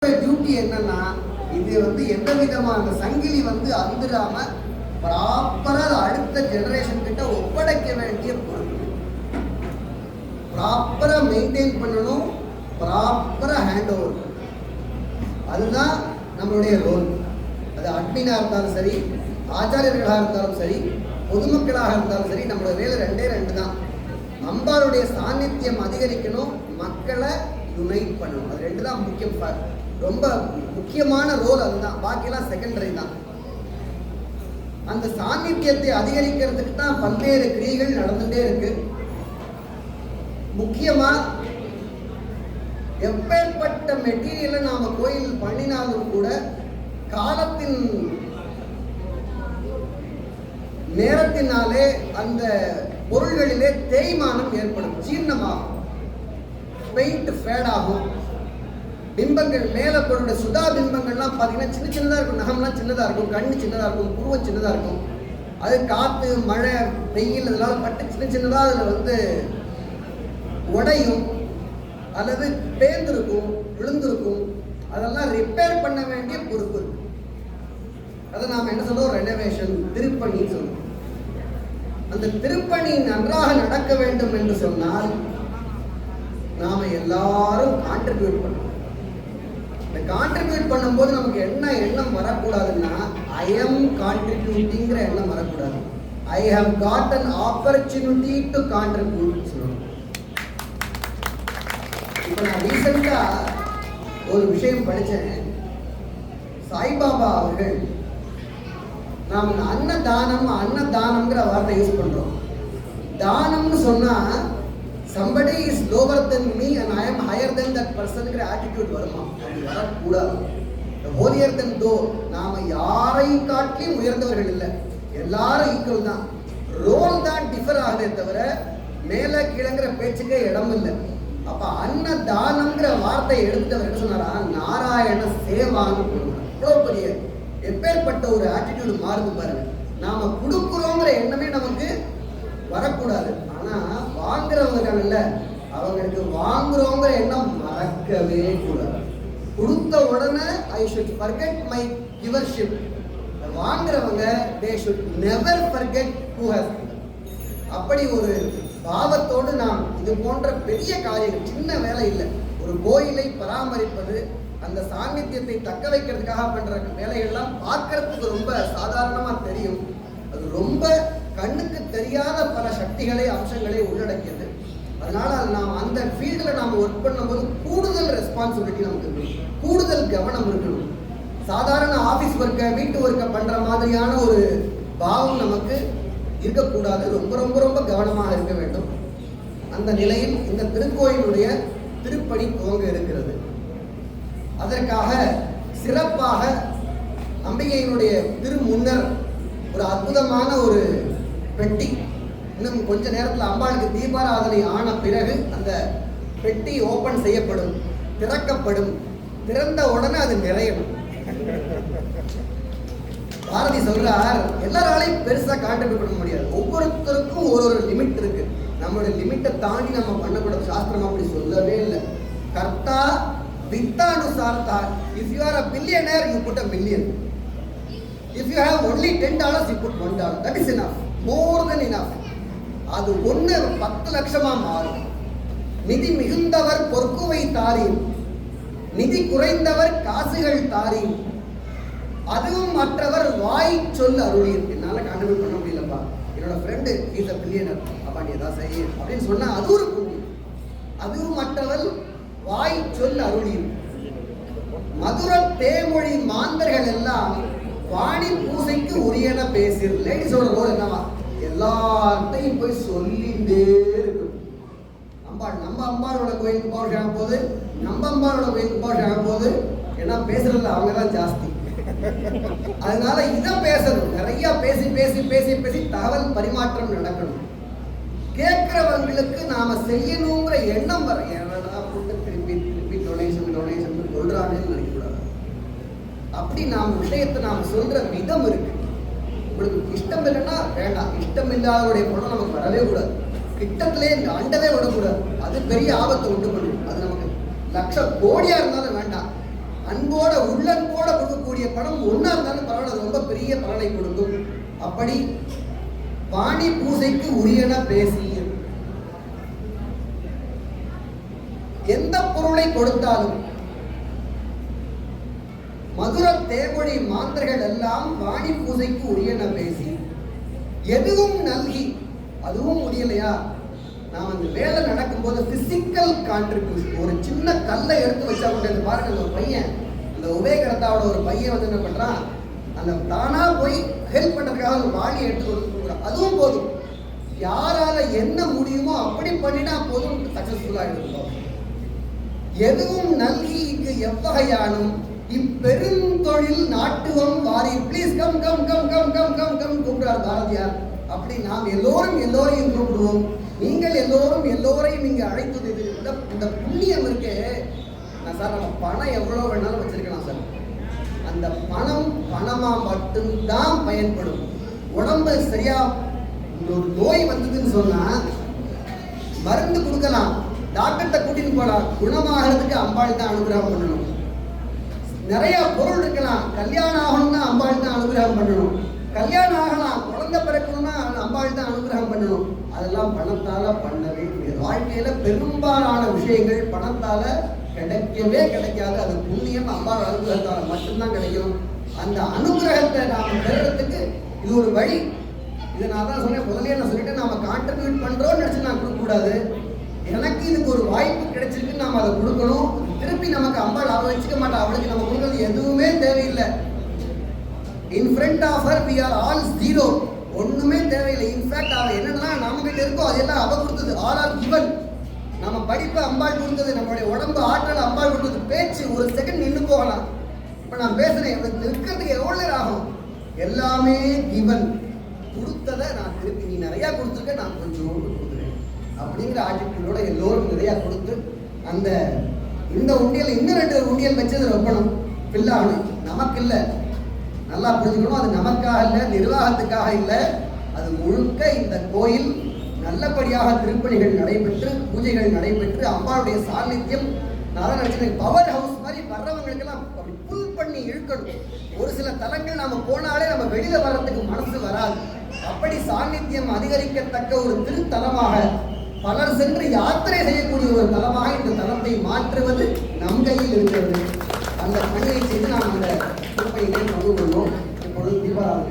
Duty என்னன்னா, இது எந்த விதமான சங்கிலி அந்துடாம ப்ராப்பரா அடுத்த ஜெனரேஷன் கிட்ட ஒப்படைக்க வேண்டிய பொறுப்பு. ப்ராப்பரா மெயின்டைன் பண்ணணும், ப்ராப்பரா ஹேண்ட் ஓவர். அதுதான் நம்மளுடைய ரோல். அது அட்மினா இருந்தாலும் சரி, ஆச்சாரியர்களாக இருந்தாலும் சரி, பொதுமக்களாக இருந்தாலும் சரி, நம்மளோட வேலை ரெண்டு தான். அம்பாளுடைய சாநித்தியம் அதிகரிக்கணும், மக்களை யுனைட் பண்ணணும். அது ரெண்டு தான் முக்கியம். ரொம்ப முக்கியமான ரோல் அதுதான். பாக்கியெல்லாம் செகண்டரி தான். அந்த சாநித்தியத்தை அதிகரிக்கிறதுக்கு தான் பல்வேறு கிரியைகள் நடந்துட்டே இருக்கு. முக்கியமா எப்பேற்பட்ட மெட்டீரியலை நாம கோயில் பண்ணினாலும் கூட காலத்தின் நேரத்தினாலே அந்த பொருள்களிலே தேய்மானம் ஏற்படும், ஜீர்ணமாகும், பெயிண்ட் ஃபேட் ஆகும். பிம்பங்கள் மேல பொருளுடைய சுதா பிம்பங்கள்லாம் பார்த்தீங்கன்னா சின்ன சின்னதாக இருக்கும், நகம்லாம் சின்னதாக இருக்கும், கண்ணு சின்னதாக இருக்கும், புருவம் சின்னதாக இருக்கும். அது காற்று, மழை, வெயில் இதெல்லாம் பட்டு சின்ன சின்னதாக அதில் உடையும் அல்லது பேர்ந்திருக்கும், விழுந்திருக்கும். அதெல்லாம் ரிப்பேர் பண்ண வேண்டிய பொறுப்பு இருக்கு. அதை நாம் என்ன சொல்றோம்? ரெனோவேஷன், திருப்பணின்னு சொல்றோம். அந்த திருப்பணி நன்றாக நடக்க வேண்டும் என்று சொன்னால் நாம எல்லாரும் கான்ட்ரிபியூட் பண்ணணும். இந்த கான்ட்ரிபியூட் பண்ணும்போது நமக்கு என்ன எண்ணம் வரக்கூடாதுன்னா, ஐ எம் கான்ட்ரிபியூட்டிங்கிற எண்ணம் வரக்கூடாது. I have got an opportunity to contribute சொல்லணும். இப்போ நான் ரீசெண்டா ஒரு விஷயம் படித்தேன். சாய்பாபா அவர்கள், நாம் அன்னதானம்ங்கிற வார்த்தை யூஸ் பண்றோம். தானம்னு சொன்னா somebody is lower than me and I am higher than that person ங்கிற ஆட்டிடியூட் வருமா? அது வரக்கூடாது. holier than though, நாம யாரை காட்டிலும் உயர்ந்தவர்கள் இல்லை, எல்லாரும் ஈக்குவல் தான். ரோல் தான் டிஃபர் ஆகுதே தவிர மேல கீழங்கிற பேச்சுக்கே இடம் இல்லை. அப்ப அன்னதானம்ங்கிற வார்த்தையை எடுத்தவர் என்ன சொன்னாரா? நாராயண சேவான்னு சொல்லுவாங்க. இவ்வளவு பெரிய எப்பேற்பட்ட ஒரு ஆட்டிடியூடு மாறுது பாருங்க. நாம கொடுக்குறோங்கிற எண்ணமே நமக்கு வரக்கூடாது. ஆனா வாங்குறவங்க அவங்களுக்கு வாங்குறோங்கிற எண்ணம் மறக்கவே கூடாது. கொடுத்த உடனே ஐ ஷுட் ஃபர்கெட் மை கிவர்ஷிப். வாங்குறவங்க they should never forget who has given. அப்படி ஒரு பாவத்தோடு நாம் இது போன்ற பெரிய காரியங்கள், சின்ன வேலை இல்லை, ஒரு கோயிலை பராமரிப்பது, அந்த சாநித்தியத்தை தக்க வைக்கிறதுக்காக பண்ற வேலைகள்லாம் பார்க்கறதுக்கு ரொம்ப சாதாரணமா தெரியும். அது ரொம்ப கண்ணுக்கு தெரியாத பல சக்திகளை, அம்சங்களை உள்ளடக்கியது. அதனால நாம் அந்த ஃபீல்டில் நாம் ஒர்க் பண்ணும்போது கூடுதல் ரெஸ்பான்சிபிலிட்டி நமக்கு இருக்கணும், கூடுதல் கவனம் இருக்கணும். சாதாரண ஆஃபீஸ் ஒர்க்கை, வீட்டு ஒர்க்கை பண்ற மாதிரியான ஒரு பாவம் நமக்கு இருக்கக்கூடாது. ரொம்ப ரொம்ப ரொம்ப கவனமாக இருக்க வேண்டும். அந்த நிலையில் இந்த திருக்கோயிலுடைய திருப்பணி துவங்க இருக்கிறது. அதற்காக சிறப்பாக அம்பிகையினுடைய திருமுன்னர் ஒரு அற்புதமான ஒரு பெட்டி, இன்னும் கொஞ்ச நேரத்தில் அம்பாளுக்கு தீபாராதனை ஆன பிறகு அந்த பெட்டி ஓபன் செய்யப்படும், திறக்கப்படும். திறந்த உடனே அது நிறையணும். பாரதி சொல்றார், எல்லாராலையும் பெருசா கான்ட்ரிபியூட் பண்ண முடியாது, ஒவ்வொருத்தருக்கும் ஒரு லிமிட் இருக்கு. நம்மளுடைய லிமிட்டை தாண்டி நம்ம பண்ணக்கூடாது. சாஸ்திரம் அப்படி சொல்லவே இல்லை. கர்த்தா வித்தானுசார்த்தா. If you are a billionaire, you put $1 million. If you have only $10, you put $1. That is enough, more than enough. அது 10 லட்சமா மாறும். நிதி மிகுந்தவர் பொற்குவை தாரீர், நிதி குறைந்தவர் காசுகள் தாரீர், அதுவும் மற்றவர் வாய் சொல் அருளீர். என்னால கான்ட்ரிபியூட் பண்ண முடியலப்பா, என்னோட ஃப்ரெண்டு இஸ் a billionaire, அப்பா நீ ஏதாவது செய்ய அப்படின்னு சொன்னா அது ஒரு புண்ணியம். அதுவும் மற்றவர் வாய் சொல் அருளீர். மதுர தேமொழி மாந்தர்கள் எல்லாம் வாணி பூசைக்கு உரியன பேசிரு. லேடிஸோட ரோல் என்னவா? எல்லாத்தையும் போய் சொல்லிட்டே இருக்கும். நம்ம அம்பாளோட கோயிலுக்கு போக போது, நம்ம அம்பாளோட கோயிலுக்கு போக போது ஏன்னா பேசுறதுல அவங்க தான் ஜாஸ்தி. அதனால இதை பேசணும், நிறைய பேசி பேசி பேசி பேசி தகவல் பரிமாற்றம் நடக்கணும். கேட்கிறவங்களுக்கு நாம செய்யணுங்கிற எண்ணம் வர, ஏன்னா திருப்பி திருப்பி டொனேஷன் சொல்றாங்கன்னு நினைக்கக்கூடாது. அப்படி நாம் விஷயத்தை நாம் சொல்ற விதம் இருக்கு. உங்களுக்கு இஷ்டம் இல்லைன்னா வேண்டாம், இஷ்டம் இல்லாதவருடைய பணம் நமக்கு வரவே கூடாது. கிட்டத்திலே அண்டவே விடக்கூடாது. அது பெரிய ஆபத்தை உண்டு பண்ணும். அது நமக்கு லட்சம் கோடியா இருந்தாலும் வேண்டாம். அன்போட உள்ளன்போட கொடுக்கக்கூடிய பணம் ஒன்னா இருந்தாலும் பரவாயில்ல, அது ரொம்ப பெரிய பலனை கொடுக்கும். அப்படி வாணி பூசைக்கு உரியன பேசி எந்த பொருளை கொடுத்தாலும் மதுர தேவொழி மாந்தர்கள் எல்லாம் வாணி பூசைக்கு உரியன பேசி எதுவும் நல்கி, அதுவும் முடியலையா, நாம் அந்த வேலை நடக்கும்போது பிசிக்கல் கான்ட்ரிபியூஷன், ஒரு சின்ன கல்லை எடுத்து வச்சா கொண்டு பாருங்க, அந்த பையன், அந்த உபயகரத்தாவோட ஒரு பையன் வந்து என்ன பண்றான், அந்த தானா போய் ஹெல்ப் பண்றதுக்காக ஒரு வாணியை எடுத்து கொடுக்குறான், அதுவும் போதும். யாரால என்ன முடியுமோ அப்படி பண்ணினா போதும், சக்சஸ்ஃபுல்லா இருக்கும். எதுவும் நல்கி இங்கு எவ்வகையானும் இப்பெருந்தொழில் நாட்டுவம் வாரி, please come come come come come come come கூப்பிடுறார் பாரதியார். அப்படி நாம் எல்லோரையும் கூப்பிடுவோம். நீங்கள் எல்லோரையும் இங்க அழைத்தது இந்த புண்ணியம் இருக்கு. சார் நம்ம பணம் எவ்வளவு வேணாலும் வச்சிருக்கலாம் சார், அந்த பணம் பணமா மட்டும்தான் பயன்படும். உடம்பு சரியா ஒரு நோய் வந்ததுன்னு சொன்னா மருந்து கொடுக்கலாம், டாக்டர்கிட்ட கூட்டிட்டு போலாம், குணமாகிறதுக்கு அம்பாள் தான் அனுகிரகம் பண்ணணும். நிறைய பொருள் இருக்கலாம், கல்யாணம் ஆகணும்னா அம்பாள் தான் அனுகிரகம் பண்ணணும். கல்யாணம் ஆகலாம், குழந்தை பிறக்கணும்னா அம்பாள் தான் அனுகிரகம் பண்ணணும். அதெல்லாம் பணத்தால பண்ணவே முடியாது. வாழ்க்கையில பெரும்பாலான விஷயங்கள் பணத்தால கிடைக்கவே கிடைக்காது. அது புண்ணியம் அம்பாள் அனுகிரகத்தால மட்டும்தான் கிடைக்கும். அந்த அனுகிரகத்தை நாம பெறுறதுக்கு இது ஒரு வழி. இதை நான் தான் சொன்னேன், முதலே நான் சொல்லிட்டு நாம கான்ட்ரிபியூட் பண்றோம்னு நினைச்சு நான் கொடுக்க கூடாது. எனக்கு இதுக்கு ஒரு வாய்ப்பு கிடைச்சிருக்கு, நாம அதை கொடுக்கணும். திருப்பி நமக்கு அம்பாள் அவ வச்சுக்க மாட்டா, அவளுக்கு நம்ம கொடுக்கறது எதுவுமே தேவையில்லை. In front of her we are all zero, ஒண்ணுமே தேவையில்லை. இன்ஃபேக்ட் அவ என்னென்னலாம் நம்ம கிட்ட இருக்கோ அதெல்லாம் அவ கொடுத்தது, ஆல் ஆர் given. நம்ம படிப்பை அம்பாள் கொடுத்தது, நம்மளுடைய உடம்பு ஆற்றல் அம்பாள் கொடுத்தது. பேச்சு ஒரு செகண்ட் நின்று போகலாம். இப்ப நான் பேசுறேன், எனக்கு நிற்கிறதுக்கு எவ்வளவு நேரம் ஆகும்? எல்லாமே given. கொடுத்ததை நான் திருப்பி, நீ நிறைய கொடுத்துருக்க, நான் கொஞ்சம் கொடுக்குறேன் அப்படிங்கிற ஆட்டிடியூடோட எல்லோரும் நிறைய கொடுத்து அந்த இந்த உண்டியல் இன்னும் 2 உண்டியல் வச்சது வைக்கணும். பில்லானு நமக்கு இல்லை, நல்லா புரிஞ்சுக்கணும். அது நமக்காக இல்லை, நிர்வாகத்துக்காக இல்லை. அது முழுக்க இந்த கோயில் நல்லபடியாக திருப்பணிகள் நடைபெற்று, பூஜைகள் நடைபெற்று, அம்பாளுடைய சாநித்தியம் நான் நினைச்சேன் பவர் ஹவுஸ் மாதிரி வர்றவங்களுக்கெல்லாம் அப்படி புல் பண்ணி இழுக்கணும். ஒரு சில தலங்கள் நாம போனாலே நம்ம வெளியில வர்றதுக்கு மனசு வராது. அப்படி சாநித்தியம் அதிகரிக்கத்தக்க ஒரு திருத்தலமாக, பலர் சென்று யாத்திரை செய்யக்கூடிய ஒரு தலமாக இந்த தலத்தை மாற்றுவது நம் கையில் இருக்கிறது. அந்த பணியை செய்து நாம் அந்த திருப்பணியை பங்கு கொள்வோம். இப்பொழுது தீபாவளி